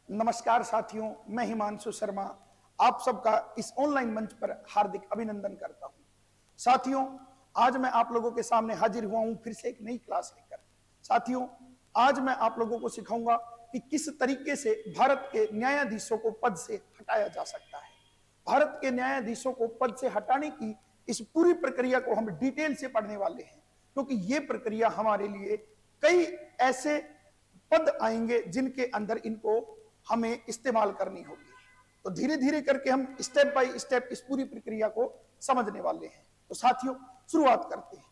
नमस्कार साथियों, मैं हिमांशु शर्मा आप सबका इस ऑनलाइन मंच पर हार्दिक अभिनंदन करता हूं। साथियों, आज मैं आप लोगों के सामने हाजिर हुआ हूं फिर से एक नई क्लास लेकर। साथियों, आज मैं आप लोगों को सिखाऊंगा कि किस तरीके से भारत के न्यायाधीशों को पद से हटाया जा सकता है। भारत के न्यायाधीशों को पद से हटाने की इस पूरी प्रक्रिया को हम डिटेल से पढ़ने वाले हैं, क्योंकि ये प्रक्रिया हमारे लिए कई ऐसे पद आएंगे जिनके अंदर इनको हमें इस्तेमाल करनी होगी। तो धीरे धीरे करके हम स्टेप बाय स्टेप इस पूरी प्रक्रिया को समझने वाले हैं। तो साथियों, शुरुआत करते हैं।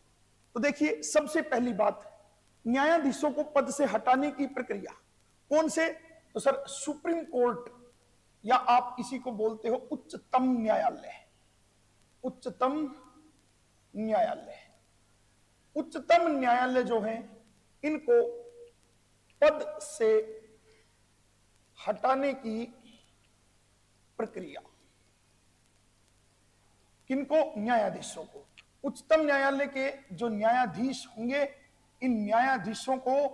तो देखिए, सबसे पहली बात, न्यायाधीशों को पद से हटाने की प्रक्रिया कौन से? तो सर, सुप्रीम कोर्ट या आप इसी को बोलते हो उच्चतम न्यायालय। उच्चतम न्यायालय, उच्चतम न्यायालय जो है, इनको पद से हटाने की प्रक्रिया किनको? न्यायाधीशों को। उच्चतम न्यायालय के जो न्यायाधीश होंगे, इन न्यायाधीशों को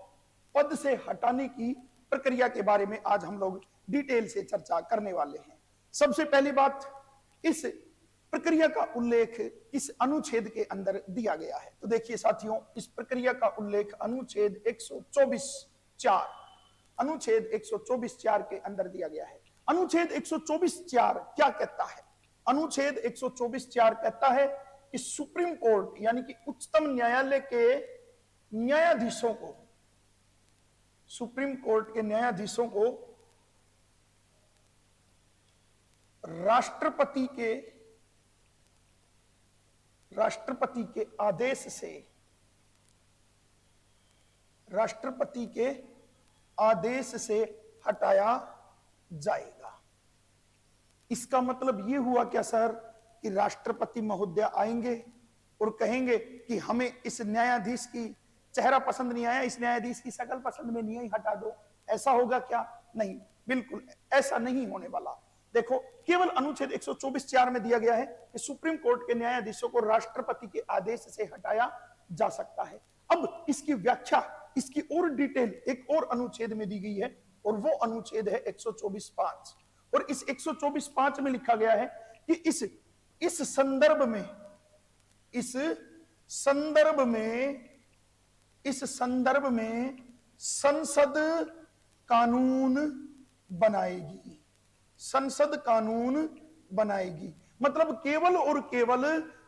पद से हटाने की प्रक्रिया के बारे में आज हम लोग डिटेल से चर्चा करने वाले हैं। सबसे पहली बात, इस प्रक्रिया का उल्लेख इस अनुच्छेद के अंदर दिया गया है। तो देखिए साथियों, इस प्रक्रिया का उल्लेख अनुच्छेद 124(4) अनुच्छेद 124(4) के अंदर दिया गया है। अनुच्छेद 124(4) क्या कहता है? अनुच्छेद 124(4) कहता है कि सुप्रीम कोर्ट यानी कि उच्चतम न्यायालय के न्यायाधीशों को, सुप्रीम कोर्ट के न्यायाधीशों को राष्ट्रपति के आदेश से, राष्ट्रपति के आदेश से हटाया जाएगा। इसका मतलब यह हुआ क्या सर कि राष्ट्रपति महोदय आएंगे और कहेंगे कि हमें इस न्यायाधीश की चेहरा पसंद नहीं आया, इस न्यायाधीश की शक्ल पसंद में नहीं आई, हटा दो। ऐसा होगा क्या? नहीं, बिल्कुल ऐसा नहीं होने वाला। देखो, केवल अनुच्छेद 124(4) में दिया गया है कि सुप्रीम कोर्ट के न्यायाधीशों को राष्ट्रपति के आदेश से हटाया जा सकता है। अब इसकी व्याख्या, इसकी और डिटेल एक और अनुच्छेद में दी गई है, और वो अनुच्छेद है 124(5). और इस 124(5) में लिखा गया है कि इस संदर्भ में संसद कानून बनाएगी। संसद कानून बनाएगी, मतलब केवल और केवल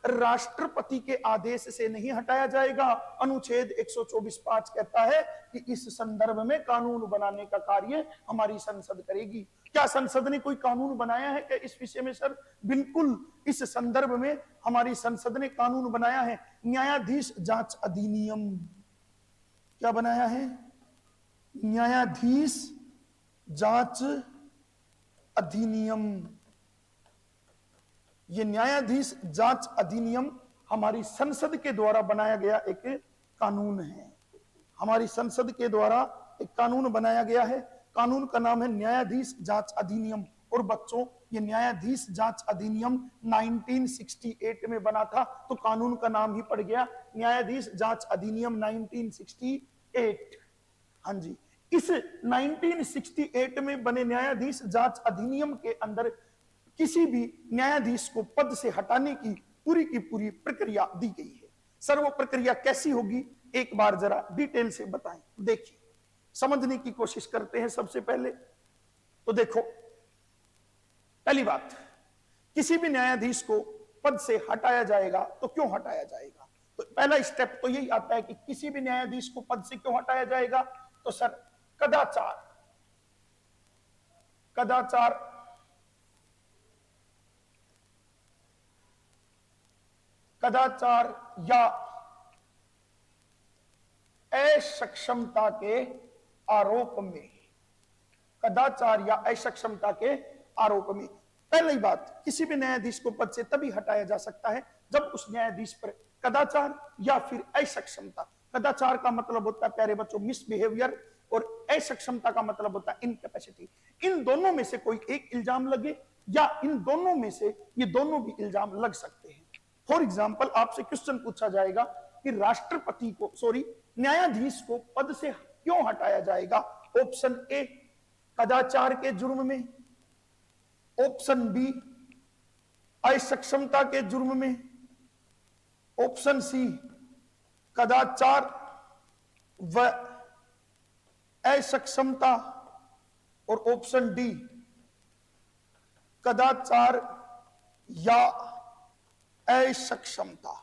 राष्ट्रपति के आदेश से नहीं हटाया जाएगा। अनुच्छेद 124(5) कहता है कि इस संदर्भ में कानून बनाने का कार्य हमारी संसद करेगी। क्या संसद ने कोई कानून बनाया है क्या इस विषय में सर? बिल्कुल, इस संदर्भ में हमारी संसद ने कानून बनाया है, न्यायाधीश जांच अधिनियम। क्या बनाया है? न्यायाधीश जांच अधिनियम। ये न्यायाधीश जांच अधिनियम हमारी संसद के द्वारा बनाया गया एक कानून है। हमारी संसद के द्वारा एक कानून बनाया गया है, कानून का नाम है न्यायाधीश जांच अधिनियम। और बच्चों, ये न्यायाधीश जांच अधिनियम 1968 में बना था, तो कानून का नाम ही पड़ गया न्यायाधीश जांच अधिनियम 1968। हाँ जी, इस 1968 में बने न्यायाधीश जांच अधिनियम के अंदर किसी भी न्यायाधीश को पद से हटाने की पूरी प्रक्रिया दी गई है। सर, वो प्रक्रिया कैसी होगी, एक बार जरा डिटेल से बताएं। देखिए, समझने की कोशिश करते हैं। सबसे पहले तो देखो, पहली बात, किसी भी न्यायाधीश को पद से हटाया जाएगा तो क्यों हटाया जाएगा? तो पहला स्टेप तो यही आता है कि किसी भी न्यायाधीश को पद से क्यों हटाया जाएगा? तो सर, कदाचार या असक्षमता के आरोप में, कदाचार या असक्षमता के आरोप में। पहली बात, किसी भी न्यायाधीश को पद से तभी हटाया जा सकता है जब उस न्यायाधीश पर कदाचार या फिर असक्षमता। कदाचार का मतलब होता है प्यारे बच्चों मिसबिहेवियर, और असक्षमता का मतलब होता है इनकैपेसिटी। इन दोनों में से कोई एक इल्जाम लगे या इन दोनों में से ये दोनों भी इल्जाम लग सकते हैं। फॉर एग्जाम्पल, आपसे क्वेश्चन पूछा जाएगा कि राष्ट्रपति को, न्यायाधीश को पद से क्यों हटाया जाएगा? ऑप्शन ए, कदाचार के जुर्म में, ऑप्शन बी असक्षमता के जुर्म में, ऑप्शन सी कदाचार व असक्षमता, और ऑप्शन डी कदाचार या असक्षमता।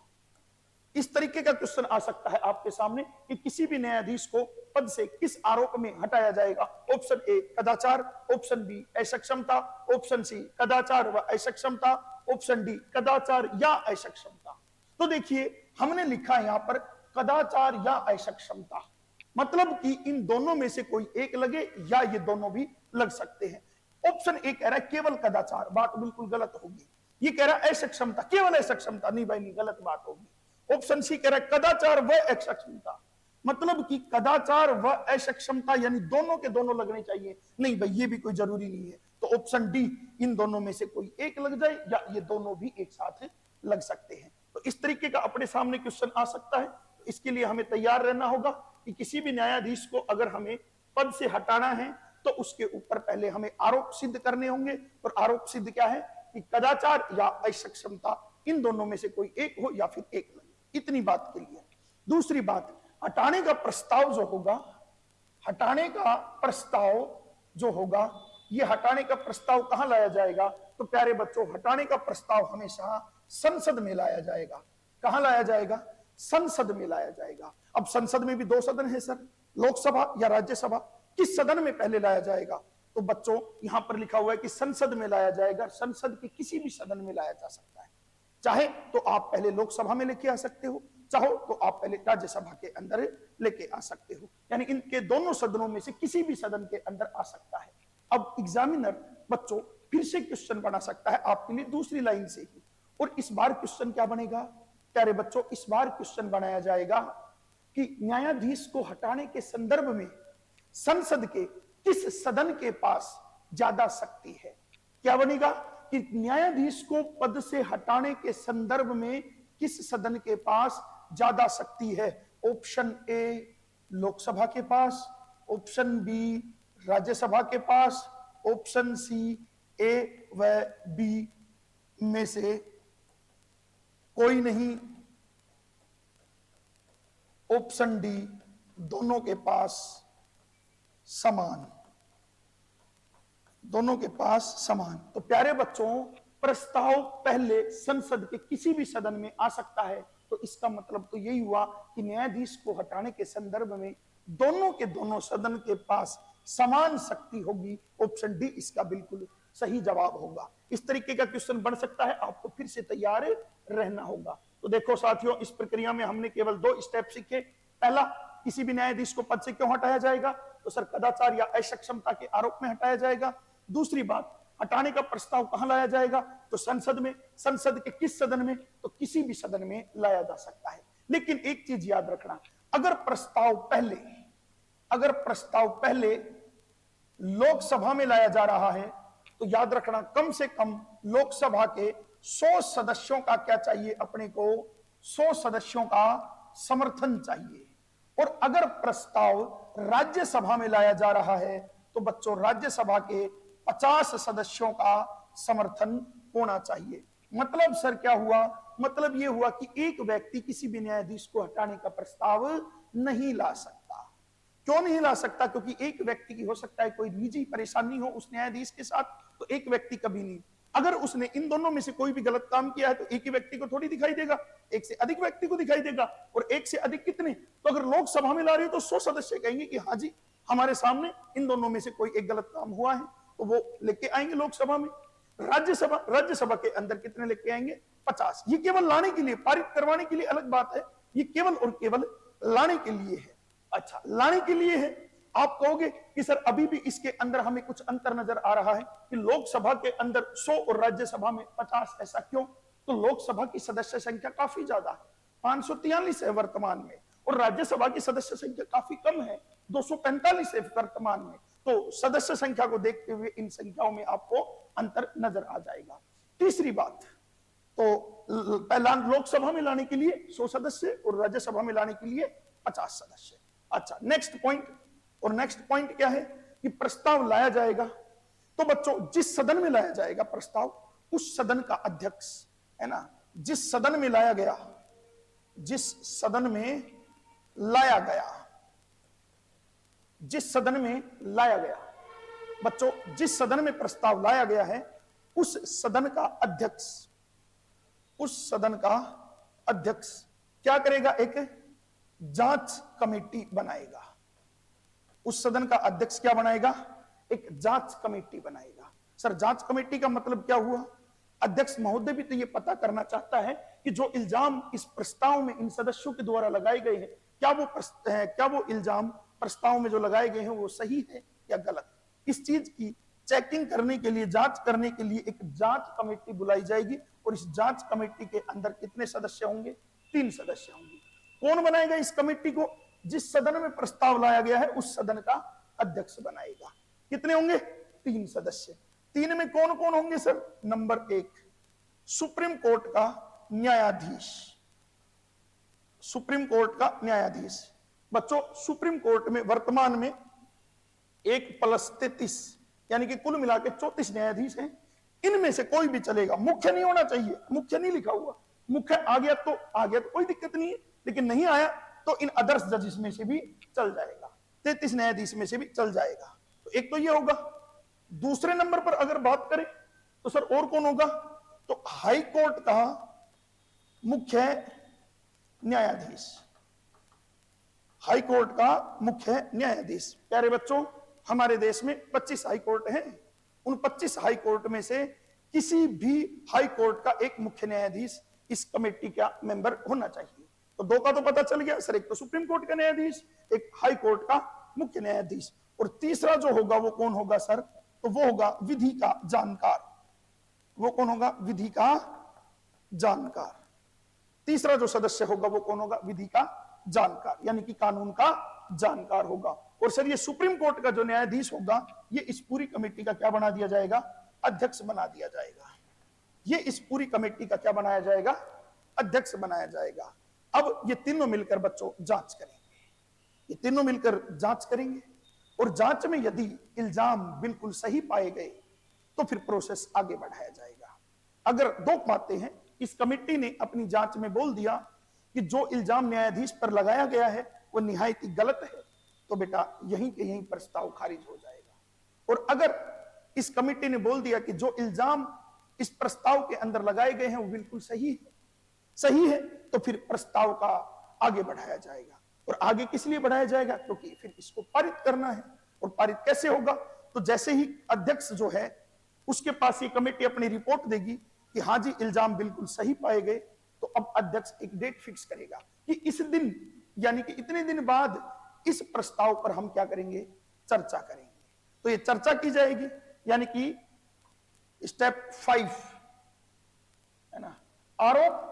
इस तरीके का क्वेश्चन आ सकता है आपके सामने कि किसी भी न्यायाधीश को पद से किस आरोप में हटाया जाएगा। ऑप्शन ए कदाचार, ऑप्शन बी असक्षमता, ऑप्शन सी कदाचार व असक्षमता, ऑप्शन डी कदाचार या असक्षमता। तो देखिए हमने लिखा है यहां पर कदाचार या असक्षमता, मतलब कि इन दोनों में से कोई एक लगे या ये दोनों भी लग सकते हैं। ऑप्शन ए कह रहा है केवल कदाचार, बात बिल्कुल गलत होगी। ये कह रहा है असक्षमता, केवल असक्षमता, नहीं भाई नहीं, गलत बात होगी। ऑप्शन सी कह रहा है कदाचार व असक्षमता, मतलब कि कदाचार व असक्षमता यानी दोनों के दोनों लगने चाहिए, नहीं भाई ये भी कोई जरूरी नहीं है। तो ऑप्शन डी इन दोनों में से कोई एक लग जाए या ये दोनों भी एक साथ लग सकते हैं। तो इस तरीके का अपने सामने क्वेश्चन आ सकता है। तो इसके लिए हमें तैयार रहना होगा कि किसी भी न्यायाधीश को अगर हमें पद से हटाना है तो उसके ऊपर पहले हमें आरोप सिद्ध करने होंगे, और आरोप सिद्ध क्या है कि कदाचार या असक्षमता इन दोनों में से कोई एक हो या फिर एक लगे। इतनी बात के लिए। दूसरी बात, हटाने का प्रस्ताव जो होगा, हटाने का प्रस्ताव जो होगा, ये हटाने का प्रस्ताव कहां लाया जाएगा? तो प्यारे बच्चों हटाने का प्रस्ताव हमेशा संसद में लाया जाएगा। कहां लाया जाएगा? संसद में लाया जाएगा। अब संसद में भी दो सदन है सर, लोकसभा या राज्यसभा, किस सदन में पहले लाया जाएगा? तो बच्चों यहां पर लिखा हुआ है कि संसद में लाया जाएगा। संसद के किसी भी सदन में लाया जा सकता है, चाहे तो आप पहले लोकसभा में लेके आ सकते हो, चाहो तो आप पहले राज्यसभा के अंदर लेके आ सकते हो, यानी इनके दोनों सदनों में से किसी भी सदन के अंदर आ सकता है। अब एग्जामिनर बच्चों फिर से क्वेश्चन बना सकता है आपके लिए दूसरी लाइन से ही, और इस बार क्वेश्चन क्या बनेगा प्यारे बच्चों? इस बार क्वेश्चन बनाया जाएगा कि न्यायाधीश को हटाने के संदर्भ में संसद के किस सदन के पास ज्यादा शक्ति है। क्या बनेगा कि न्यायाधीश को पद से हटाने के संदर्भ में किस सदन के पास ज्यादा शक्ति है? ऑप्शन ए लोकसभा के पास, ऑप्शन बी राज्यसभा के पास, ऑप्शन सी ए व बी में से कोई नहीं, ऑप्शन डी दोनों के पास समान, दोनों के पास समान। तो प्यारे बच्चों प्रस्ताव पहले संसद के किसी भी सदन में आ सकता है, तो इसका मतलब तो यही हुआ कि न्यायाधीश को हटाने के संदर्भ में दोनों के दोनों सदन के पास समान शक्ति होगी। ऑप्शन डी इसका बिल्कुल सही जवाब होगा। इस तरीके का क्वेश्चन बन सकता है, आपको फिर से तैयार रहना होगा। तो देखो साथियों, इस प्रक्रिया में हमने केवल दो स्टेप सीखे। पहला, किसी भी न्यायाधीश को पद से क्यों हटाया जाएगा? तो सर कदाचार या असक्षमता के आरोप में हटाया जाएगा। दूसरी बात, हटाने का प्रस्ताव कहां लाया जाएगा? तो संसद में। संसद के किस सदन में? तो किसी भी सदन में लाया जा सकता है। लेकिन एक चीज याद रखना, अगर प्रस्ताव पहले लोकसभा में लाया जा रहा है तो याद रखना कम से कम लोकसभा के 100 सदस्यों का क्या चाहिए अपने को? 100 सदस्यों का समर्थन चाहिए। और अगर प्रस्ताव राज्यसभा में लाया जा रहा है तो बच्चों राज्यसभा के 50 सदस्यों का समर्थन होना चाहिए। मतलब सर क्या हुआ? मतलब यह हुआ कि एक व्यक्ति किसी भी न्यायाधीश को हटाने का प्रस्ताव नहीं ला सकता। क्यों नहीं ला सकता? क्योंकि एक व्यक्ति की हो सकता है कोई निजी परेशानी हो उस न्यायाधीश के साथ, तो एक व्यक्ति कभी नहीं। अगर उसने इन दोनों में से कोई भी गलत काम किया है तो एक ही व्यक्ति को थोड़ी दिखाई देगा, एक से अधिक व्यक्ति को दिखाई देगा। और एक से अधिक कितने? तो अगर लोकसभा में ला रही हो तो 100 सदस्य कहेंगे कि हाँ जी हमारे सामने इन दोनों में से कोई एक गलत काम हुआ है, तो वो लेके आएंगे लोकसभा में। राज्यसभा के अंदर कितने लेके आएंगे? 50। ये केवल लाने के लिए, पारित करवाने के लिए अलग बात है, ये केवल और केवल लाने के लिए है। अच्छा, लाने के लिए है। आप कहोगे कि सर अभी भी इसके अंदर हमें कुछ अंतर नजर आ रहा है कि लोकसभा के अंदर 100 और राज्यसभा में 50, ऐसा क्यों? तो लोकसभा की सदस्य संख्या काफी ज्यादा है, 543 है वर्तमान में, और राज्यसभा की सदस्य संख्या काफी कम है, 245 है वर्तमान में। तो सदस्य संख्या को देखते हुए इन संख्याओं में आपको अंतर नजर आ जाएगा। तीसरी बात, तो पहला लोकसभा में लाने के लिए 100 सदस्य और राज्यसभा में लाने के लिए 50 सदस्य। अच्छा, नेक्स्ट पॉइंट, और नेक्स्ट पॉइंट क्या है? कि प्रस्ताव लाया जाएगा, तो बच्चों जिस सदन में लाया जाएगा प्रस्ताव, उस सदन का अध्यक्ष, है ना, जिस सदन में लाया गया, जिस सदन में लाया गया, जिस सदन में लाया गया, बच्चों जिस सदन में प्रस्ताव लाया गया है, उस सदन का अध्यक्ष, उस सदन का अध्यक्ष क्या करेगा? एक जांच कमेटी बनाएगा। उस सदन का अध्यक्ष क्या बनाएगा? एक जांच कमेटी बनाएगा। सर जांच कमेटी का मतलब क्या हुआ? अध्यक्ष महोदय भी तो ये पता करना चाहता है कि जो इल्जाम इस प्रस्ताव में इन सदस्यों के द्वारा लगाए गए हैं, क्या वो इल्जाम प्रस्ताव में जो लगाए गए हैं वो सही है या गलत। इस चीज की चेकिंग करने के लिए, जांच करने के लिए एक जांच कमेटी बुलाई जाएगी, और इस जांच कमेटी के अंदर कितने सदस्य होंगे? 3 सदस्य होंगे। कौन बनाएगा इस कमेटी को? जिस सदन में प्रस्ताव लाया गया है उस सदन का अध्यक्ष बनाएगा। कितने होंगे? 3 सदस्य। 3 में कौन कौन होंगे सर? नंबर 1 सुप्रीम कोर्ट का न्यायाधीश, सुप्रीम कोर्ट का न्यायाधीश। बच्चों सुप्रीम कोर्ट में वर्तमान में 1+33 यानी कि कुल मिलाकर 34 न्यायाधीश हैं। इनमें से कोई भी चलेगा, मुख्य नहीं होना चाहिए, मुख्य नहीं लिखा हुआ, मुख्य आ गया तो कोई दिक्कत नहीं है, लेकिन नहीं आया तो इन अदर्स जजेस में से भी चल जाएगा, 33 न्यायाधीश में से भी चल जाएगा। तो एक तो ये होगा। दूसरे नंबर पर अगर बात करें तो सर और कौन होगा? तो हाई कोर्ट का मुख्य न्यायाधीश, हाई कोर्ट का मुख्य न्यायाधीश। प्यारे बच्चों हमारे देश में 25 हाई कोर्ट हैं। उन 25 हाई कोर्ट में से किसी भी हाई कोर्ट का एक मुख्य न्यायाधीश इस कमेटी का मेंबर होना चाहिए। तो 2 का तो पता चल गया सर, एक तो सुप्रीम कोर्ट का न्यायाधीश, एक हाई कोर्ट का मुख्य न्यायाधीश, और तीसरा जो होगा वो कौन होगा सर? तो वो होगा विधि का जानकार। वो कौन होगा? विधि का जानकार। तीसरा जो सदस्य होगा वो कौन होगा? विधि का जानकार, यानी कि कानून का जानकार होगा। और सर ये सुप्रीम कोर्ट का जो न्यायाधीश होगा, ये इस पूरी कमेटी का क्या बना दिया जाएगा? अध्यक्ष बना दिया जाएगा। ये इस पूरी कमेटी का क्या बनाया जाएगा? अध्यक्ष बनाया जाएगा। अब ये तीनों मिलकर बच्चों जांच करेंगे, ये तीनों मिलकर जांच करेंगे, और जांच में यदि इल्जाम बिल्कुल सही पाए गए तो फिर प्रोसेस आगे बढ़ाया जाएगा। अगर 2 बातें हैं, इस कमेटी ने अपनी जांच में बोल दिया कि जो इल्जाम न्यायाधीश पर लगाया गया है वो निहायत ही गलत है, तो बेटा यहीं के यहीं प्रस्ताव खारिज हो जाएगा। और अगर इस कमेटी ने बोल दिया कि जो इल्जाम इस प्रस्ताव के अंदर लगाए गए हैं वो बिल्कुल सही है, तो फिर प्रस्ताव का आगे बढ़ाया जाएगा। और आगे किस लिए बढ़ाया जाएगा? क्योंकि फिर इसको पारित करना है। और पारित कैसे होगा? तो जैसे ही अध्यक्ष जो है उसके पास ये कमेटी अपनी रिपोर्ट देगी कि हाँ जी इल्जाम बिल्कुल सही पाए गए, तो अब अध्यक्ष एक डेट फिक्स करेगा कि इस दिन यानी कि इतने दिन बाद इस प्रस्ताव पर हम क्या करेंगे? चर्चा करेंगे। तो ये चर्चा की जाएगी, यानी कि स्टेप 5 है ना, आरोप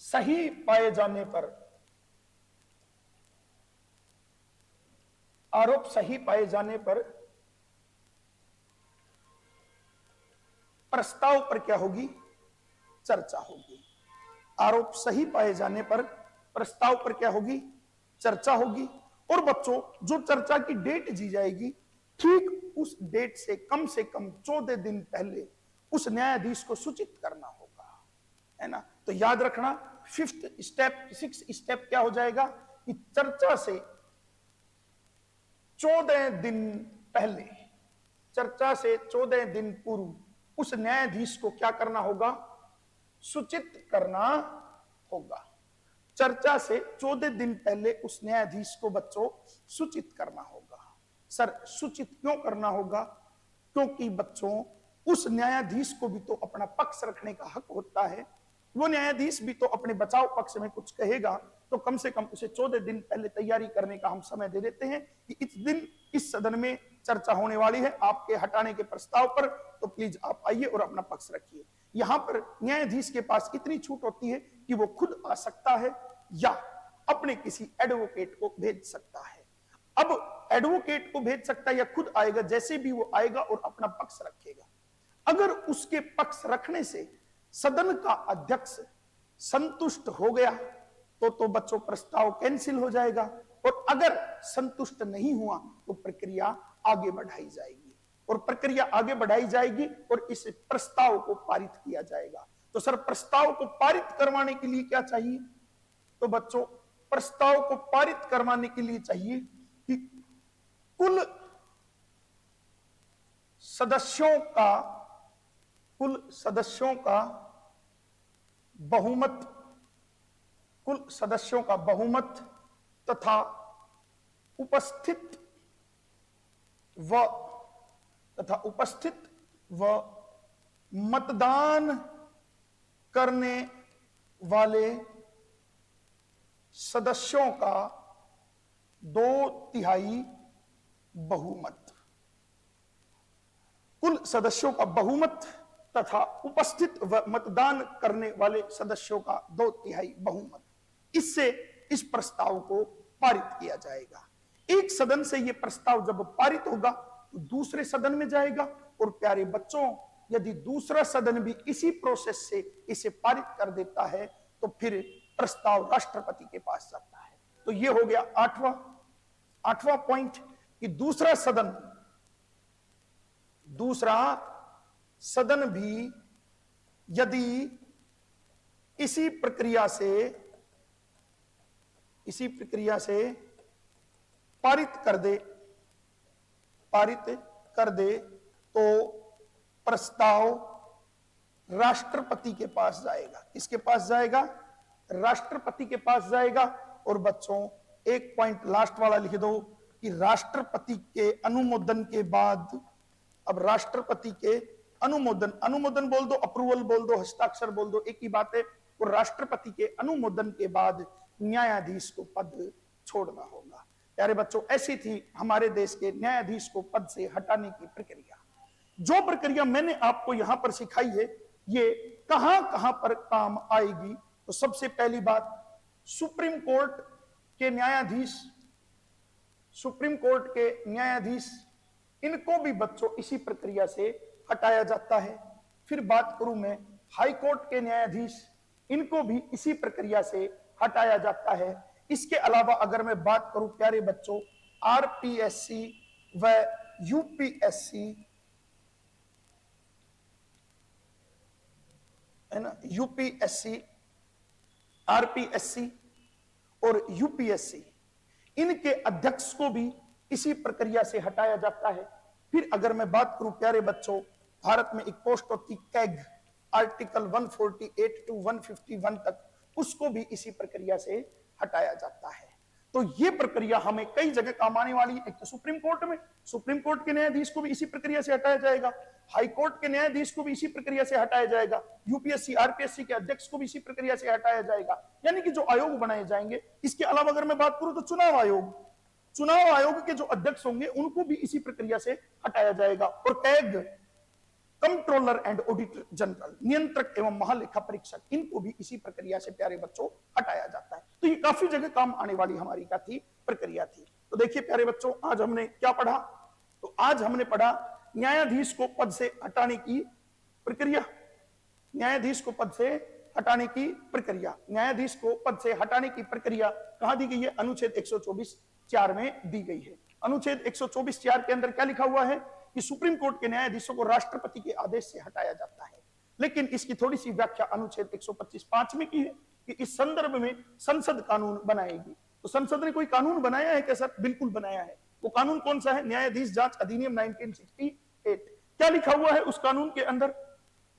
सही पाए जाने पर, आरोप सही पाए जाने पर प्रस्ताव पर क्या होगी? चर्चा होगी। आरोप सही पाए जाने पर प्रस्ताव पर क्या होगी? चर्चा होगी। और बच्चों जो चर्चा की डेट दी जाएगी, ठीक उस डेट से कम 14 दिन पहले उस न्यायाधीश को सूचित करना होगा, है ना। तो याद रखना 6 स्टेप क्या हो जाएगा कि चर्चा से 14 दिन पहले, चर्चा से 14 दिन पूर्व उस न्यायाधीश को क्या करना होगा? सूचित करना होगा। चर्चा से 14 दिन पहले उस न्यायाधीश को बच्चों सूचित करना होगा। सर सूचित क्यों करना होगा? क्योंकि बच्चों उस न्यायाधीश को भी तो अपना पक्ष रखने का हक होता है। वो न्यायाधीश भी तो अपने बचाव पक्ष में कुछ कहेगा, तो कम से कम उसे 14 दिन पहले तैयारी करने का हम समय दे देते हैं कि इस दिन इस सदन में चर्चा होने वाली है आपके हटाने के प्रस्ताव पर, तो प्लीज आप आइए और अपना पक्ष रखिए। यहां पर न्यायाधीश के पास इतनी छूट होती है कि वो खुद आ सकता है या अपने किसी एडवोकेट को भेज सकता है। अब एडवोकेट को भेज सकता है या खुद आएगा, जैसे भी वो आएगा और अपना पक्ष रखेगा। अगर उसके पक्ष रखने से सदन का अध्यक्ष संतुष्ट हो गया तो बच्चों प्रस्ताव कैंसिल हो जाएगा और अगर संतुष्ट नहीं हुआ तो प्रक्रिया आगे बढ़ाई जाएगी, और प्रक्रिया आगे बढ़ाई जाएगी और इस प्रस्ताव को पारित किया जाएगा। तो सर प्रस्ताव को पारित करवाने के लिए क्या चाहिए? तो बच्चों प्रस्ताव को पारित करवाने के लिए चाहिए कि कुल सदस्यों का बहुमत तथा उपस्थित व मतदान करने वाले सदस्यों का 2/3 बहुमत, कुल सदस्यों का बहुमत तथा उपस्थित व मतदान करने वाले सदस्यों का 2/3 बहुमत, इससे इस प्रस्ताव को पारित किया जाएगा। एक सदन से यह प्रस्ताव जब पारित होगा तो दूसरे सदन में जाएगा, और प्यारे बच्चों यदि दूसरा सदन भी इसी प्रोसेस से इसे पारित कर देता है तो फिर प्रस्ताव राष्ट्रपति के पास जाता है। तो यह हो गया आठवां पॉइंट कि दूसरा सदन भी यदि इसी प्रक्रिया से पारित कर दे तो प्रस्ताव राष्ट्रपति के पास जाएगा। किसके पास जाएगा? राष्ट्रपति के पास जाएगा। और बच्चों एक पॉइंट लास्ट वाला लिख दो कि राष्ट्रपति के अनुमोदन के बाद, अब राष्ट्रपति के अनुमोदन बोल दो, अप्रूवल बोल दो, हस्ताक्षर बोल दो, एक ही बात है। और राष्ट्रपति के अनुमोदन के बाद न्यायाधीश को पद छोड़ना होगा। प्यारे बच्चों ऐसी थी हमारे देश के न्यायाधीश को पद से हटाने की प्रक्रिया। जो प्रक्रिया मैंने आपको यहां पर सिखाई है ये कहां कहां पर काम आएगी? तो सबसे पहली बात, सुप्रीम कोर्ट के न्यायाधीश इनको भी बच्चों इसी प्रक्रिया से हटाया जाता है। फिर बात करूं मैं हाई कोर्ट के न्यायाधीश, इनको भी इसी प्रक्रिया से हटाया जाता है। इसके अलावा अगर मैं बात करूं प्यारे बच्चों आरपीएससी व यूपीएससी, है ना, यूपीएससी, आरपीएससी और यूपीएससी, इनके अध्यक्ष को भी इसी प्रक्रिया से हटाया जाता है। फिर अगर मैं बात करूं प्यारे बच्चों, भारत में एक पोस्ट होती कैग, आर्टिकल 148 टू 151 तक, उसको भी इसी प्रक्रिया से हटाया जाता है। तो ये प्रक्रिया हमें कई जगह काम आने वाली है। एक तो सुप्रीम कोर्ट में, सुप्रीम कोर्ट के न्यायाधीश को भी इसी प्रक्रिया से हटाया जाएगा, हाई कोर्ट के न्यायाधीश को भी इसी प्रक्रिया से हटाया जाएगा, यूपीएससी आरपीएससी के अध्यक्ष को भी इसी प्रक्रिया से हटाया जाएगा। यानी कि जो आयोग बनाए जाएंगे, इसके अलावा अगर मैं बात करूं तो चुनाव आयोग के जो अध्यक्ष होंगे उनको भी इसी प्रक्रिया से हटाया जाएगा। और CAG, controller and auditor general, नियंत्रक एवं महालेखा परीक्षक, इनको भी इसी प्रक्रिया से प्यारे बच्चों हटाया जाता है। तो ये काफी जगह काम आने वाली हमारी क्या थी? प्रक्रिया थी। तो देखिए प्यारे बच्चों आज हमने क्या पढ़ा? तो आज हमने पढ़ा न्यायाधीश को पद से हटाने की प्रक्रिया। न्यायाधीश को पद से हटाने की प्रक्रिया, न्यायाधीश को पद से हटाने की प्रक्रिया कहां दी गई है? अनुच्छेद 124(4) में दी गई है। अनुच्छेद 124(4) के अंदर क्या लिखा हुआ है कि सुप्रीम कोर्ट के न्यायाधीशों को राष्ट्रपति के आदेश से हटाया जाता है। लेकिन इसकी थोड़ी सी व्याख्या अनुच्छेद 125(5) में की है कि इस संदर्भ में संसद कानून बनाएगी। तो संसद ने कोई कानून बनाया है क्या सर? बिल्कुल बनाया है। वो कानून कौन सा है? न्यायाधीश जांच अधिनियम 1968। क्या लिखा हुआ है उस कानून के अंदर?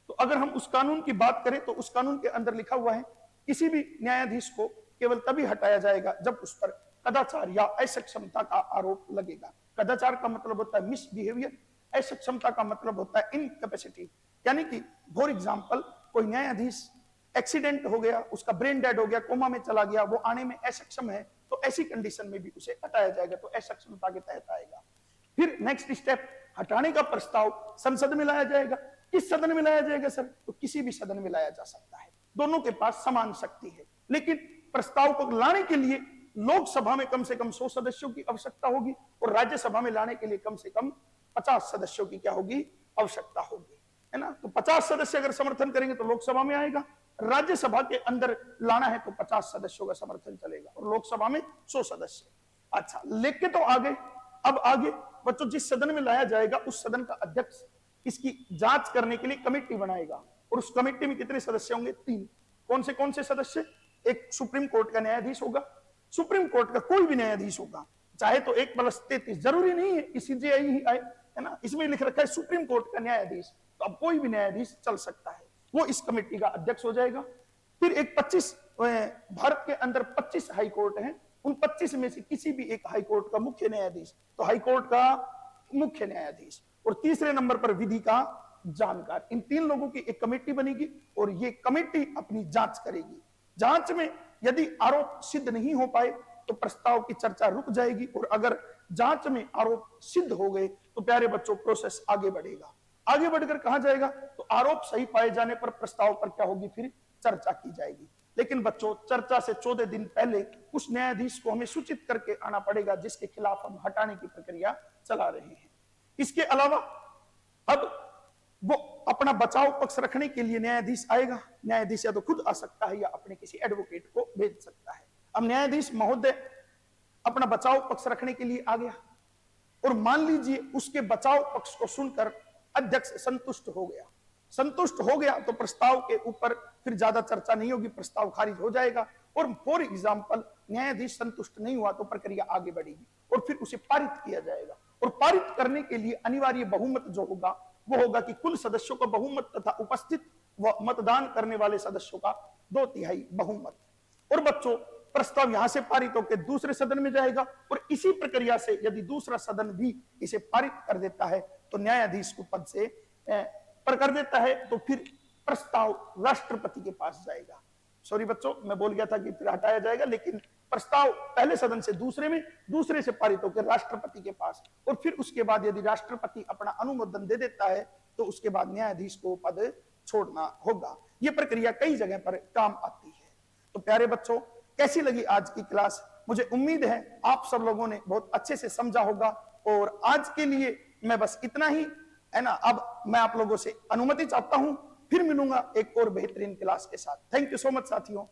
तो अगर हम उस कानून की बात करें तो उस कानून के अंदर लिखा हुआ है किसी भी न्यायाधीश को केवल तभी हटाया जाएगा जब उस पर कदाचार या असक्षमता का आरोप लगेगा। कदाचार का मतलब होता है मिसबिहेवियर, असक्षमता का मतलब होता है इनकैपेसिटी। यानी कि फॉर एग्जांपल कोई न्यायाधीश एक्सीडेंट हो गया, उसका ब्रेन डेड हो गया, कोमा में चला गया, वो आने में असक्षम है, तो ऐसी कंडीशन में भी उसे हटाया जाएगा, तो असक्षमता के तहत आएगा। फिर नेक्स्ट स्टेप, हटाने का प्रस्ताव संसद में लाया जाएगा। किस सदन में लाया जाएगा सर? तो किसी भी सदन में लाया जा सकता है, दोनों के पास समान शक्ति है। लेकिन प्रस्ताव को लाने के लिए लोकसभा में कम से कम 100 सदस्यों की आवश्यकता होगी और राज्यसभा में लाने के लिए कम से कम 50 सदस्यों की क्या होगी? आवश्यकता होगी, है ना। तो 50 सदस्य अगर समर्थन करेंगे तो लोकसभा में आएगा, राज्यसभा के अंदर लाना है तो 50 सदस्यों का समर्थन चलेगा और लोकसभा में 100 सदस्य। अच्छा, लेके तो आगे, अब आगे बच्चों जिस सदन में लाया जाएगा उस सदन का अध्यक्ष इसकी जांच करने के लिए कमेटी बनाएगा, और उस कमेटी में कितने सदस्य होंगे? 3। कौन से सदस्य? एक सुप्रीम कोर्ट का न्यायाधीश होगा, सुप्रीम कोर्ट का कोई भी न्यायाधीश होगा, चाहे तो 1+33, जरूरी नहीं है कि सीजेआई ही आए, है ना, इसमें लिख रखा है सुप्रीम कोर्ट का न्यायाधीश, तो अब कोई भी न्यायाधीश चल सकता है, वो इस कमेटी का अध्यक्ष हो जाएगा। फिर एक 25, भारत के अंदर 25 हाई कोर्ट हैं, उन 25 में से किसी भी एक हाई कोर्ट का मुख्य न्यायाधीश, तो हाई कोर्ट का मुख्य न्यायाधीश, और तीसरे नंबर पर विधि का जानकार। इन 3 लोगों की एक कमेटी बनेगी और ये कमेटी अपनी जांच करेगी। जांच में यदि आरोप सिद्ध नहीं हो पाए तो प्रस्ताव की चर्चा रुक जाएगी, और अगर जांच में आरोप सिद्ध हो गए तो प्यारे बच्चों प्रोसेस आगे बढ़ेगा। आगे बढ़कर कहा जाएगा तो आरोप सही पाए जाने पर प्रस्ताव पर क्या होगी? फिर चर्चा की जाएगी। लेकिन बच्चों चर्चा से 14 दिन पहले उस न्यायाधीश को हमें सूचित करके आना पड़ेगा जिसके खिलाफ हम हटाने की प्रक्रिया चला रहे हैं। इसके अलावा अब वो अपना बचाव पक्ष रखने के लिए न्यायाधीश आएगा, न्यायाधीश या तो खुद आ सकता है या अपने किसी एडवोकेट को भेज सकता है। अब न्यायाधीश महोदय अपना बचाव पक्ष रखने के लिए आ गया, और मान लीजिए उसके बचाव पक्ष को सुनकर अध्यक्ष संतुष्ट हो गया, तो प्रस्ताव के ऊपर फिर ज्यादा चर्चा नहीं होगी, प्रस्ताव खारिज हो जाएगा। और फॉर एग्जाम्पल न्यायाधीश संतुष्ट नहीं हुआ तो प्रक्रिया आगे बढ़ेगी और फिर उसे पारित किया जाएगा, और पारित करने के लिए अनिवार्य बहुमत जो होगा वो होगा कि कुल सदस्यों का बहुमत तथा उपस्थित व मतदान करने वाले सदस्यों का 2/3 बहुमत। और बच्चों प्रस्ताव यहां से पारित होकर दूसरे सदन में जाएगा, और इसी प्रक्रिया से यदि दूसरा सदन भी इसे पारित कर देता है तो न्यायाधीश को पद से पर कर देता है, तो फिर प्रस्ताव राष्ट्रपति के पास जाएगा। सॉरी बच्चों, मैं बोल गया था कि फिर हटाया जाएगा, लेकिन प्रस्ताव पहले सदन से दूसरे में, दूसरे से पारित होकर राष्ट्रपति के पास, और फिर उसके बाद यदि राष्ट्रपति अपना अनुमोदन दे देता है तो उसके बाद न्यायाधीश को पद छोड़ना होगा। यह प्रक्रिया कई जगह पर काम आती है। तो प्यारे बच्चों, कैसी लगी आज की क्लास? मुझे उम्मीद है आप सब लोगों ने बहुत अच्छे से समझा होगा, और आज के लिए मैं बस इतना ही, है ना। अब मैं आप लोगों से अनुमति चाहता हूं, फिर मिलूंगा एक और बेहतरीन क्लास के साथ। थैंक यू सो मच साथियों।